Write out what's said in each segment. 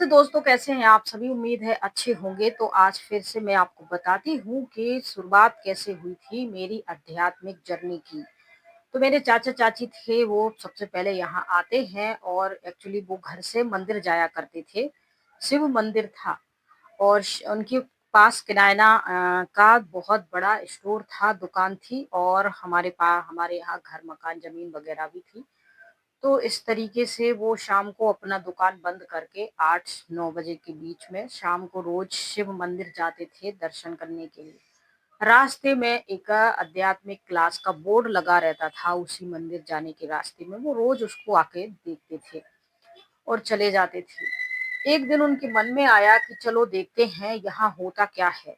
तो दोस्तों कैसे हैं आप सभी? उम्मीद है अच्छे होंगे। तो आज फिर से मैं आपको बताती हूँ कि शुरुआत कैसे हुई थी मेरी आध्यात्मिक जर्नी की। तो मेरे चाचा-चाची थे, वो सबसे पहले यहाँ आते हैं और एक्चुअली वो घर से मंदिर जाया करते थे। शिव मंदिर था और उनके पास किराना का बहुत बड़ा स्टोर था, दुकान थी और हमारे यहाँ घर मकान ज़मीन वगैरह भी थी। तो इस तरीके से वो शाम को अपना दुकान बंद करके 8-9 बजे के बीच में शाम को रोज शिव मंदिर जाते थे दर्शन करने के लिए। रास्ते में एक आध्यात्मिक क्लास का बोर्ड लगा रहता था उसी मंदिर जाने के रास्ते में, वो रोज उसको आके देखते थे और चले जाते थे। एक दिन उनके मन में आया कि चलो देखते हैं यहाँ होता क्या है।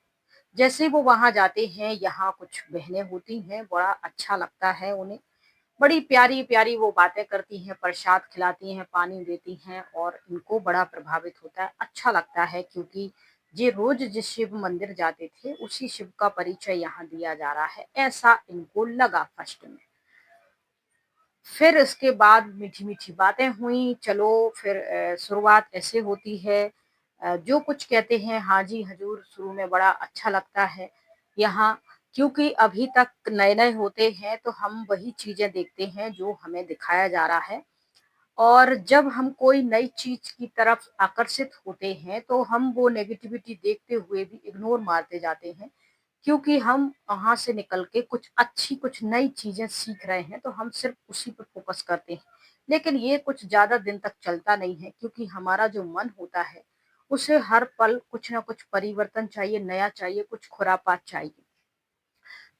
जैसे वो वहां जाते हैं, यहाँ कुछ बहनें होती हैं, बड़ा अच्छा लगता है उन्हें। बड़ी प्यारी-प्यारी वो बातें करती हैं, प्रसाद खिलाती हैं, पानी देती हैं और इनको बड़ा प्रभावित होता है, अच्छा लगता है क्योंकि ये रोज़ जिस शिव मंदिर जाते थे, उसी शिव का परिचय यहाँ दिया जा रहा है, ऐसा इनको लगा फर्स्ट में। फिर इसके बाद मीठी-मीठी बातें हुई, चलो फिर शुरुआत ऐसे होती है। जो कुछ कहते हैं हाँ जी हजूर, शुरू में बड़ा अच्छा लगता है यहाँ, क्योंकि अभी तक नए-नए होते हैं तो हम वही चीज़ें देखते हैं जो हमें दिखाया जा रहा है। और जब हम कोई नई चीज़ की तरफ आकर्षित होते हैं तो हम वो नेगेटिविटी देखते हुए भी इग्नोर मारते जाते हैं, क्योंकि हम वहाँ से निकल के कुछ नई चीज़ें सीख रहे हैं, तो हम सिर्फ़ उसी पे फ़ोकस करते हैं। लेकिन ये कुछ ज़्यादा दिन तक चलता नहीं है, क्योंकि हमारा जो मन होता है, उसे हर पल कुछ न कुछ परिवर्तन चाहिए, नया चाहिए, कुछ खुरापात चाहिए।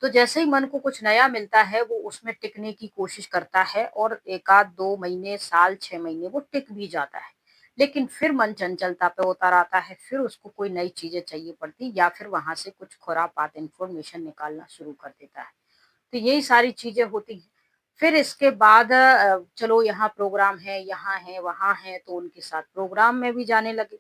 तो जैसे ही मन को कुछ नया मिलता है, वो उसमें टिकने की कोशिश करता है और 1 आध 2 महीने, साल, 6 महीने वो टिक भी जाता है। लेकिन फिर मन चंचलता पे उतर आता है, फिर उसको कोई नई चीज़ें चाहिए पड़ती या फिर वहाँ से कुछ खुरापात इन्फॉर्मेशन निकालना शुरू कर देता है। तो यही सारी चीज़ें होती हैं। फिर इसके बाद चलो यहाँ प्रोग्राम है, यहाँ है, वहाँ है, तो उनके साथ प्रोग्राम में भी जाने लगे।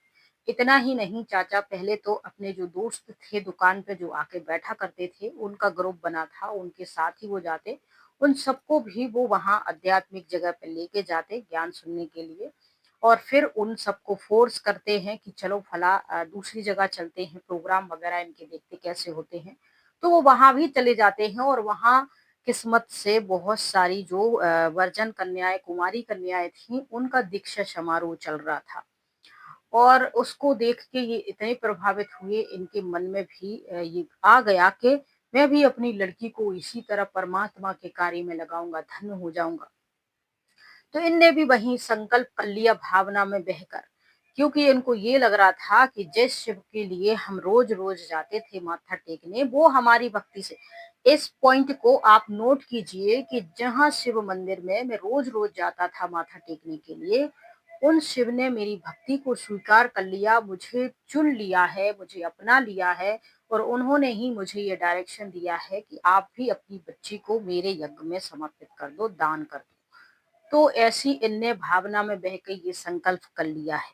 इतना ही नहीं, चाचा पहले तो अपने जो दोस्त थे दुकान पे जो आके बैठा करते थे, उनका ग्रुप बना था, उनके साथ ही वो जाते। उन सबको भी वो वहाँ आध्यात्मिक जगह पे लेके जाते ज्ञान सुनने के लिए और फिर उन सबको फ़ोर्स करते हैं कि चलो दूसरी जगह चलते हैं, प्रोग्राम वगैरह इनके देखते कैसे होते हैं। तो वो वहाँ भी चले जाते हैं और वहाँ किस्मत से बहुत सारी जो वर्जन कन्याएँ, कुमारी कन्याएँ थीं, उनका दीक्षा समारोह चल रहा था। और उसको देख के ये इतने प्रभावित हुए, इनके मन में भी ये आ गया कि मैं भी अपनी लड़की को इसी तरह परमात्मा के कार्य में लगाऊँगा, धन्य हो जाऊँगा। तो इनने भी वही संकल्प कर लिया भावना में बहकर, क्योंकि इनको ये लग रहा था कि जिस शिव के लिए हम रोज-रोज जाते थे माथा टेकने, वो हमारी भक्ति से। इस पॉइंट को आप नोट कीजिए कि जहाँ शिव मंदिर में मैं रोज-रोज जाता था माथा टेकने के लिए, उन शिव ने मेरी भक्ति को स्वीकार कर लिया, मुझे चुन लिया है, मुझे अपना लिया है और उन्होंने ही मुझे ये डायरेक्शन दिया है कि आप भी अपनी बच्ची को मेरे यज्ञ में समर्पित कर दो, दान कर दो। तो ऐसी इनने भावना में बह के ये संकल्प कर लिया है।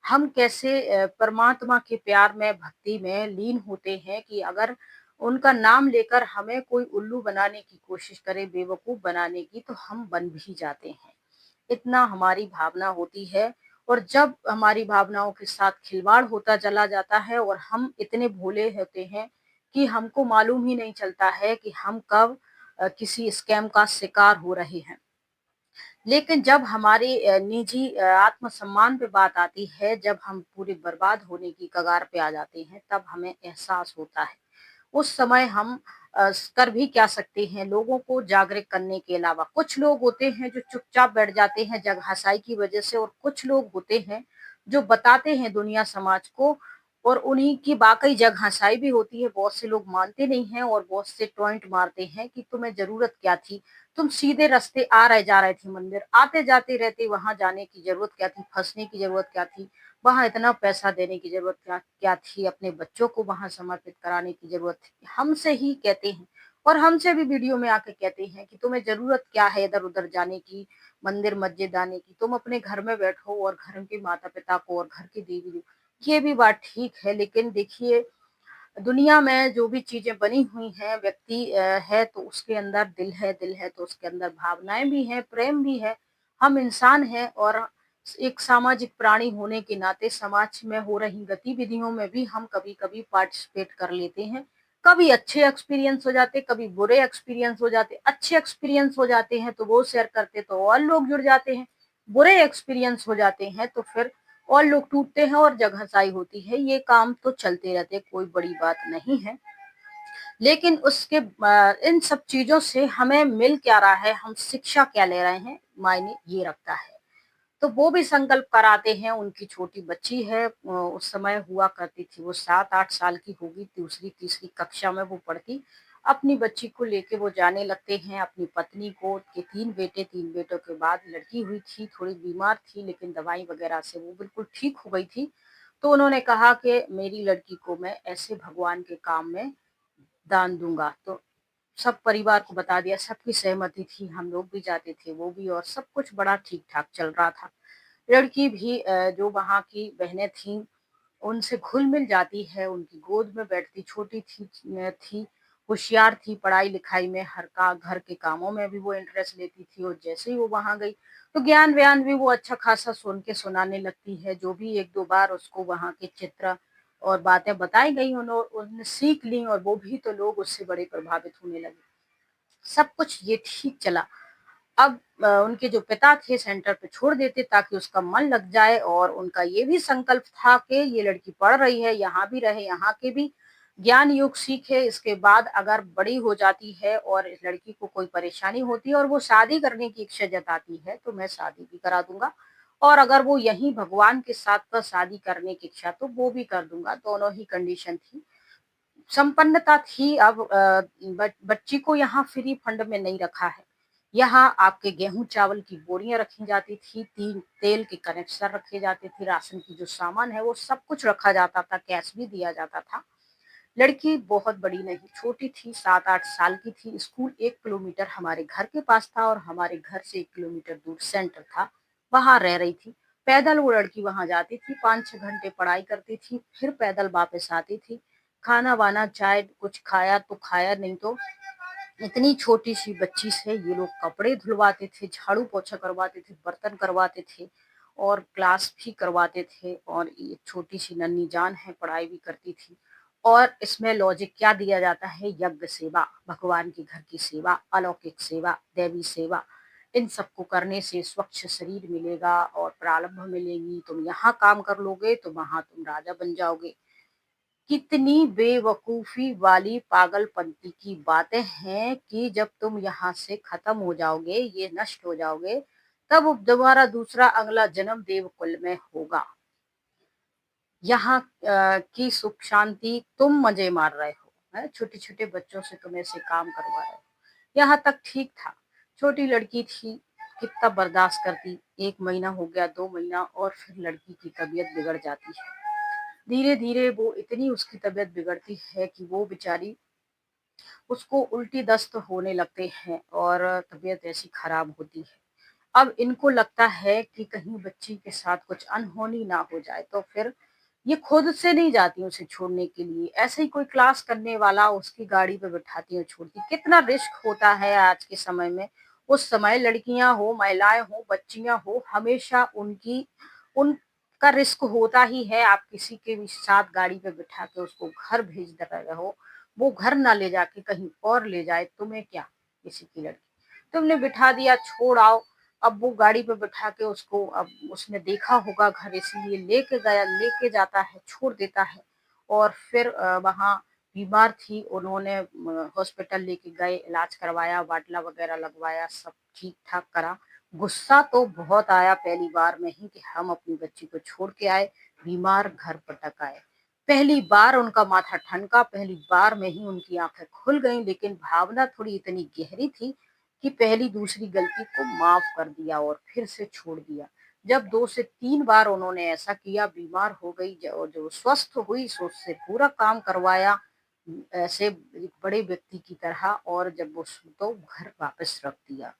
हम कैसे परमात्मा के प्यार में, भक्ति में लीन होते हैं कि अगर उनका नाम लेकर हमें कोई उल्लू बनाने की कोशिश करे, बेवकूफ़ बनाने की, तो हम बन भी जाते हैं। इतना हमारी भावना होती है और जब हमारी भावनाओं के साथ खिलवाड़ होता चला जाता है और हम इतने भोले होते हैं कि हमको मालूम ही नहीं चलता है कि हम कब किसी स्कैम का शिकार हो रहे हैं। लेकिन जब हमारे निजी आत्मसम्मान पे बात आती है, जब हम पूरे बर्बाद होने की कगार पे आ जाते हैं, तब हमें एहसास होता है। उस समय हम कर भी क्या सकते हैं, लोगों को जागरूक करने के अलावा। कुछ लोग होते हैं जो चुपचाप बैठ जाते हैं जगहसाई की वजह से और कुछ लोग होते हैं जो बताते हैं दुनिया समाज को और उन्हीं की वाक़ई जगहसाई भी होती है। बहुत से लोग मानते नहीं हैं और बहुत से टॉन्ट मारते हैं कि तुम्हें ज़रूरत क्या थी? तुम सीधे रास्ते आ रहे जा रहे थे मंदिर, आते-जाते रहते, वहाँ जाने की ज़रूरत क्या थी? फँसने की ज़रूरत क्या थी? वहाँ इतना पैसा देने की ज़रूरत क्या क्या थी? अपने बच्चों को वहाँ समर्पित कराने की ज़रूरत थी? हमसे ही कहते हैं और हमसे भी वीडियो में आके कहते हैं कि तुम्हें ज़रूरत क्या है इधर-उधर जाने की, मंदिर मस्जिद आने की? तुम अपने घर में बैठो और घर के माता-पिता को और घर की देवी ये भी बात ठीक है, लेकिन देखिए दुनिया में जो भी चीज़ें बनी हुई हैं, व्यक्ति है तो उसके अंदर दिल है तो उसके अंदर भावनाएँ भी हैं, प्रेम भी है। हम इंसान हैं और एक सामाजिक प्राणी होने के नाते समाज में हो रही गतिविधियों में भी हम कभी-कभी पार्टिसिपेट कर लेते हैं। कभी अच्छे एक्सपीरियंस हो जाते, कभी बुरे एक्सपीरियंस हो जाते। अच्छे एक्सपीरियंस हो जाते हैं तो वो शेयर करते तो और लोग जुड़ जाते हैं। बुरे एक्सपीरियंस हो जाते हैं तो फिर और लोग टूटते हैं और जगहंसाई होती है। ये काम तो चलते रहते हैं, कोई बड़ी बात नहीं है। लेकिन इन सब चीज़ों से हमें मिल क्या रहा है, हम शिक्षा क्या ले रहे हैं, मायने ये रखता है। तो वो भी संकल्प कराते हैं, उनकी छोटी बच्ची है, उस समय हुआ करती थी, वो 7-8 साल की होगी, दूसरी-तीसरी कक्षा में वो पढ़ती। अपनी बच्ची को लेके वो जाने लगते हैं, अपनी पत्नी को, उनके 3 बेटे, 3 बेटों के बाद लड़की हुई थी, थोड़ी बीमार थी लेकिन दवाई वगैरह से वो बिल्कुल ठीक हो गई थी। तो उन्होंने कहा कि मेरी लड़की को मैं ऐसे भगवान के काम में दान दूँगा। तो सब परिवार को बता दिया, सबकी सहमति थी, हम लोग भी जाते थे, वो भी, और सब कुछ बड़ा ठीक-ठाक चल रहा था। लड़की भी जो वहाँ की बहनें थीं, उनसे घुल-मिल जाती है, उनकी गोद में बैठती, छोटी थी, होशियार थी, पढ़ाई-लिखाई में, हर का घर के कामों में भी वो इंटरेस्ट लेती थी, और जैसे ही वो वहाँ गई, तो ज्ञान-व्यान भी वो अच्छा-खासा सुन के सुनाने लगती है। जो भी 1-2 बार उसको वहाँ के चित्र और बातें बताई गई, उन्होंने सीख ली, और वो भी तो लोग उससे बड़े प्रभावित होने लगे। सब कुछ ये ठीक चला। अब उनके जो पिता थे सेंटर पे छोड़ देते ताकि उसका मन लग जाए, और उनका ये भी संकल्प था कि ये लड़की पढ़ रही है, यहाँ भी रहे, यहाँ के भी ज्ञान युग सीखे, इसके बाद अगर बड़ी हो जाती है और इस लड़की को कोई परेशानी होती है और वो शादी करने की इच्छा जताती है तो मैं शादी भी करा दूंगा, और अगर वो यहीं भगवान के साथ पर शादी करने की इच्छा तो वो भी कर दूंगा। दोनों ही कंडीशन थी, संपन्नता थी। अब बच्ची को यहाँ फ्री फंड में नहीं रखा है। यहाँ आपके गेहूँ चावल की बोरियाँ रखी जाती थी, तीन तेल के कनेक्शन रखे जाते थे, राशन की जो सामान है वो सब कुछ रखा जाता था, कैश भी दिया जाता था। लड़की बहुत बड़ी नहीं, छोटी थी, 7-8 साल की थी। स्कूल 1 किलोमीटर हमारे घर के पास था और हमारे घर से 1 किलोमीटर दूर सेंटर था, वहाँ रह रही थी। पैदल वो लड़की वहाँ जाती थी, 5-6 घंटे पढ़ाई करती थी, फिर पैदल वापस आती थी। खाना-वाना, चाय कुछ खाया तो खाया, नहीं तो इतनी छोटी-सी बच्ची से ये लोग कपड़े धुलवाते थे, झाड़ू-पोछा करवाते थे, बर्तन करवाते थे और क्लास भी करवाते थे, और ये छोटी-सी नन्ही जान है, पढ़ाई भी करती थी। और इसमें लॉजिक क्या दिया जाता है, यज्ञ सेवा, भगवान के घर की सेवा, अलौकिक सेवा, दैवी सेवा, इन सबको करने से स्वच्छ शरीर मिलेगा और प्रारब्ध मिलेगी, तुम यहाँ काम कर लोगे तो वहाँ तुम राजा बन जाओगे। कितनी बेवकूफ़ी वाली पागलपंती की बातें हैं कि जब तुम यहाँ से खत्म हो जाओगे, ये नष्ट हो जाओगे, तब दोबारा दूसरा अगला जन्म देवकुल में होगा। यहाँ की सुख शांति तुम मज़े मार रहे हो, हैं? छोटे-छोटे बच्चों से तुम ऐसे काम करवा रहे हो। यहाँ तक ठीक था, छोटी लड़की थी, कितना बर्दाश्त करती, 1 महीना हो गया, 2 महीना, और फिर लड़की की तबीयत बिगड़ जाती है। धीरे-धीरे वो इतनी उसकी तबीयत बिगड़ती है कि वो बेचारी, उसको उल्टी दस्त होने लगते हैं और तबीयत ऐसी खराब होती है। अब इनको लगता है कि कहीं बच्ची के साथ कुछ अनहोनी ना हो जाए, तो फिर ये खुद से नहीं जाती उसे छोड़ने के लिए। ऐसे ही कोई क्लास करने वाला उसकी गाड़ी पे बिठाती और छोड़ती। कितना रिस्क होता है आज के समय में। उस समय लड़कियाँ हो, महिलाएँ हो, बच्चियाँ हो, हमेशा उनका रिस्क होता ही है। आप किसी के भी साथ गाड़ी पे बिठा के उसको घर भेज दे रहे हो, वो घर ना ले जाके कहीं और ले जाए, तुम्हें क्या, किसी की लड़की। तुमने बिठा दिया, छोड़ आओ। अब वो गाड़ी पे बिठा के उसको, अब उसने देखा होगा घर, इसीलिए लेके जाता है, छोड़ देता है। और फिर वहाँ बीमार थी, उन्होंने हॉस्पिटल लेके गए, इलाज करवाया, बाटला वगैरह लगवाया, सब ठीक-ठाक करा। गुस्सा तो बहुत आया पहली बार में ही कि हम अपनी बच्ची को छोड़ के आए, बीमार घर पटक आए। पहली बार उनका माथा ठनका, पहली बार में ही उनकी आँखें खुल गईं, लेकिन भावना थोड़ी इतनी गहरी थी कि पहली दूसरी गलती को माफ कर दिया और फिर से छोड़ दिया। जब 2 से 3 बार उन्होंने ऐसा किया, बीमार हो गई, जो जो स्वस्थ हुई सो उससे पूरा काम करवाया, ऐसे एक बड़े व्यक्ति की तरह, और जब वो तो घर वापस रख दिया।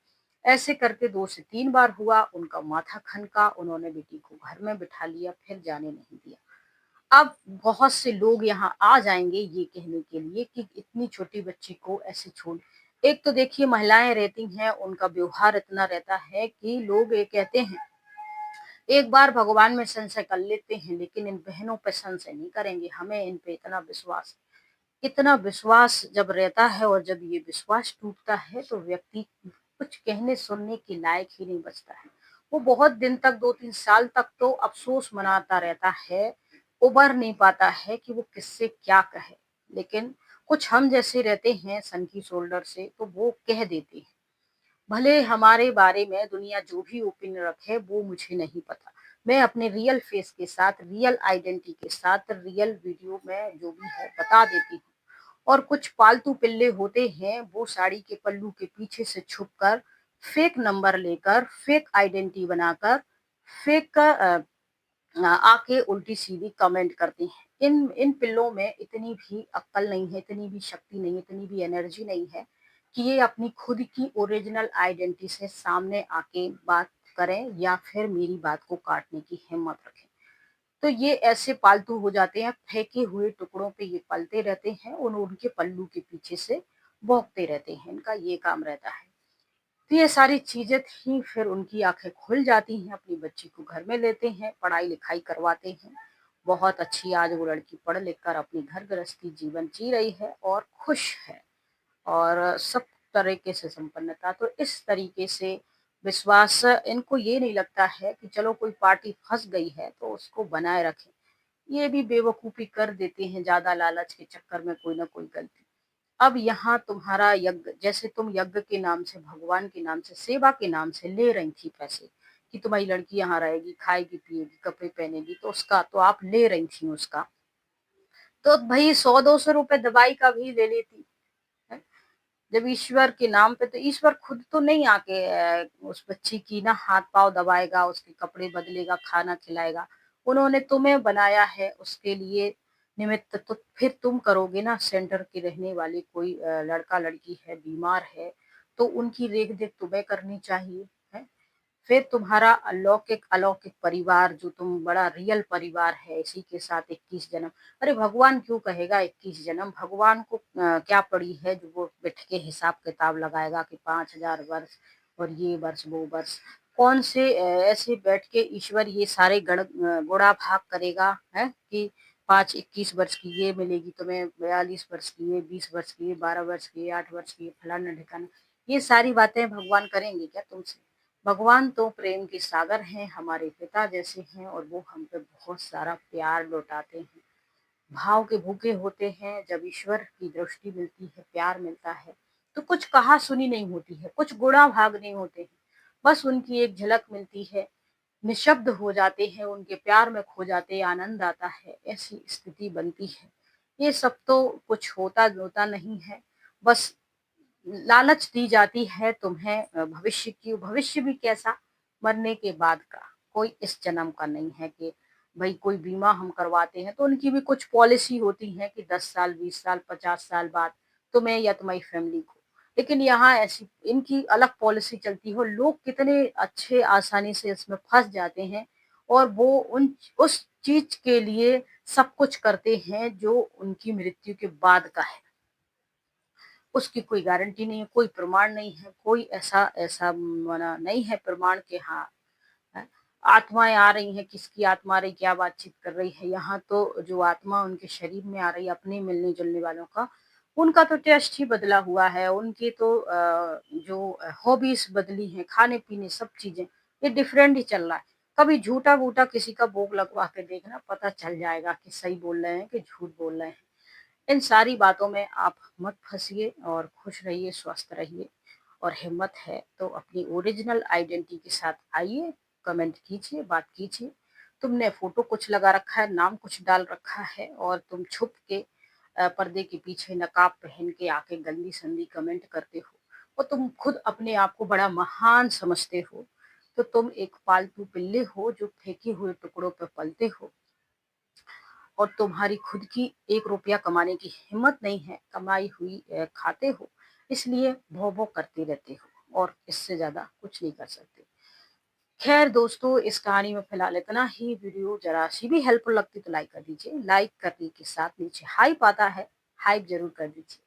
ऐसे करके 2 से 3 बार हुआ, उनका माथा खनका, उन्होंने बेटी को घर में बिठा लिया, फिर जाने नहीं दिया। अब बहुत से लोग यहाँ आ जाएँगे ये कहने के लिए कि इतनी छोटी बच्ची को ऐसे छोड़, एक तो देखिए महिलाएँ रहती हैं, उनका व्यवहार इतना रहता है कि लोग ये कहते हैं, एक बार भगवान में संशय कर लेते हैं, लेकिन इन बहनों पे संशय नहीं करेंगे। हमें इन पे इतना विश्वास जब रहता है और जब ये विश्वास टूटता है तो व्यक्ति कुछ कहने सुनने के लायक ही नहीं बचता है। वो बहुत दिन तक 2-3 साल तक तो अफ़सोस मनाता रहता है, उबर नहीं पाता है कि वो किससे क्या कहे। लेकिन कुछ हम जैसे रहते हैं सन की शोल्डर से, तो वो कह देते हैं। भले हमारे बारे में दुनिया जो भी ओपिनियन रखे वो मुझे नहीं पता। मैं अपने रियल फेस के साथ, रियल आइडेंटिटी के साथ, रियल वीडियो में जो भी है बता देती हूँ। और कुछ पालतू पिल्ले होते हैं, वो साड़ी के पल्लू के पीछे से छुपकर, फेक नंबर लेकर, फेक आइडेंटिटी बनाकर, फेक आके उल्टी-सीधी कमेंट करती हैं। इन इन पिल्लों में इतनी भी अक्ल नहीं है, इतनी भी शक्ति नहीं है, इतनी भी एनर्जी नहीं है कि ये अपनी खुद की ओरिजिनल आइडेंटिटी से सामने आके बात करें या फिर मेरी बात को काटने की हिम्मत रखें। तो ये ऐसे पालतू हो जाते हैं, फेंके हुए टुकड़ों पे ये पलते रहते हैं और उनके पल्लू के पीछे से भौंकते रहते हैं। इनका ये काम रहता है। तो ये सारी चीज़ें थी, फिर उनकी आँखें खुल जाती हैं, अपनी बच्ची को घर में लेते हैं, पढ़ाई-लिखाई करवाते हैं। बहुत अच्छी आज वो लड़की पढ़ लिख कर अपनी घर गृहस्थी जीवन जी रही है और खुश है और सब तरीके से संपन्नता। तो इस तरीके से विश्वास, इनको ये नहीं लगता है कि चलो कोई पार्टी फँस गई है तो उसको बनाए रखें। ये भी बेवकूफ़ी कर देते हैं, ज़्यादा लालच के चक्कर में कोई ना कोई गलती। अब यहाँ तुम्हारा यज्ञ, जैसे तुम यज्ञ के नाम से, भगवान के नाम से, सेवा के नाम से ले रही थी पैसे कि तुम्हारी लड़की यहाँ रहेगी, खाएगी, पिएगी, कपड़े पहनेगी, तो उसका तो आप ले रही थी उसका। तो भई 100-200 रुपए दवाई का भी ले लेती, हैं? जब ईश्वर के नाम पे, तो ईश्वर खुद तो नहीं आके उस बच्ची की ना हाथ-पाँव दबाएगा, उसके कपड़े बदलेगा, खाना खिलाएगा। उन्होंने तुम्हें बनाया है उसके लिए निमित्त, तो फिर तुम करोगे ना। सेंटर के रहने वाले कोई लड़का-लड़की है, बीमार है, तो उनकी रेख-देख तुम्हें करनी चाहिए, हैं? फिर तुम्हारा अलौकिक अलौकिक परिवार, जो तुम बड़ा रियल परिवार है, इसी के साथ 21 जन्म। अरे भगवान क्यों कहेगा 21 जन्म? भगवान को क्या पड़ी है जो वो बैठ के हिसाब किताब लगाएगा कि 5000 वर्ष और ये वर्ष वो वर्ष। कौन से ऐसे बैठ के ईश्वर ये सारे गुणा भाग करेगा है कि 5-21 वर्ष की ये मिलेगी तुम्हें, 42 वर्ष की ये, 20 वर्ष की ये, 12 वर्ष की ये, 8 वर्ष की ये, फलाना ढिकाना। ये सारी बातें भगवान करेंगे क्या तुमसे? भगवान तो प्रेम के सागर हैं, हमारे पिता जैसे हैं और वो हम पे बहुत सारा प्यार लौटाते हैं। भाव के भूखे होते हैं, जब ईश्वर की दृष्टि मिलती है, प्यार मिलता है, तो कुछ कहा-सुनी नहीं होती है, कुछ गुणा भाग नहीं होते हैं। बस उनकी एक झलक मिलती है, निःशब्द हो जाते हैं, उनके प्यार में खो जाते हैं, आनंद आता है, ऐसी स्थिति बनती है। ये सब तो कुछ होता-वोता नहीं है, बस लालच दी जाती है तुम्हें भविष्य की। भविष्य भी कैसा? मरने के बाद का, कोई इस जन्म का नहीं है कि भई कोई बीमा हम करवाते हैं तो उनकी भी कुछ पॉलिसी होती है कि 10 साल, 20 साल, 50 साल बाद तुम्हें या तुम्हारी फैमिली को। लेकिन यहाँ ऐसी इनकी अलग पॉलिसी चलती है। लोग कितने अच्छे आसानी से इसमें फँस जाते हैं और वो उन उस चीज़ के लिए सब कुछ करते हैं जो उनकी मृत्यु के बाद का है। उसकी कोई गारंटी नहीं है, कोई प्रमाण नहीं है, कोई ऐसा ऐसा माना नहीं है प्रमाण कि हाँ, हैं, आत्माएँ आ रही हैं, किसकी आत्मा आ रही, क्या बातचीत कर रही है। यहाँ तो जो आत्मा उनके शरीर में आ रही है, अपने मिलने-जुलने वालों का, उनका तो टेस्ट ही बदला हुआ है। उनकी तो जो हॉबीज़ बदली हैं, खाने-पीने सब चीज़ें, ये डिफरेंट ही चल रहा है। कभी झूठा-वूठा किसी का भोग लगवा के देखना, पता चल जाएगा कि सही बोल रहे हैं कि झूठ बोल रहे हैं। इन सारी बातों में आप मत फँसिए और खुश रहिए, स्वस्थ रहिए और हिम्मत है तो अपनी ओरिजिनल आइडेंटिटी के साथ आइए, कमेंट कीजिए, बात कीजिए। तुमने फ़ोटो कुछ लगा रखा है, नाम कुछ डाल रखा है और तुम छुप के पर्दे के पीछे नकाब पहन के आके गंदी-संदी कमेंट करते हो और तुम खुद अपने आप को बड़ा महान समझते हो, तो तुम एक पालतू पिल्ले हो जो फेंके हुए टुकड़ों पे पलते हो। और तुम्हारी खुद की 1 रुपया कमाने की हिम्मत नहीं है, कमाई हुई खाते हो, इसलिए भौं-भौं करते रहते हो और इससे ज़्यादा कुछ नहीं कर सकते। ख़ैर दोस्तों, इस कहानी में फ़िलहाल इतना ही। वीडियो ज़रा-सी भी हेल्पफुल लगती तो लाइक कर दीजिए। लाइक करने के साथ नीचे हाइप आता है, हाइप ज़रूर कर दीजिए।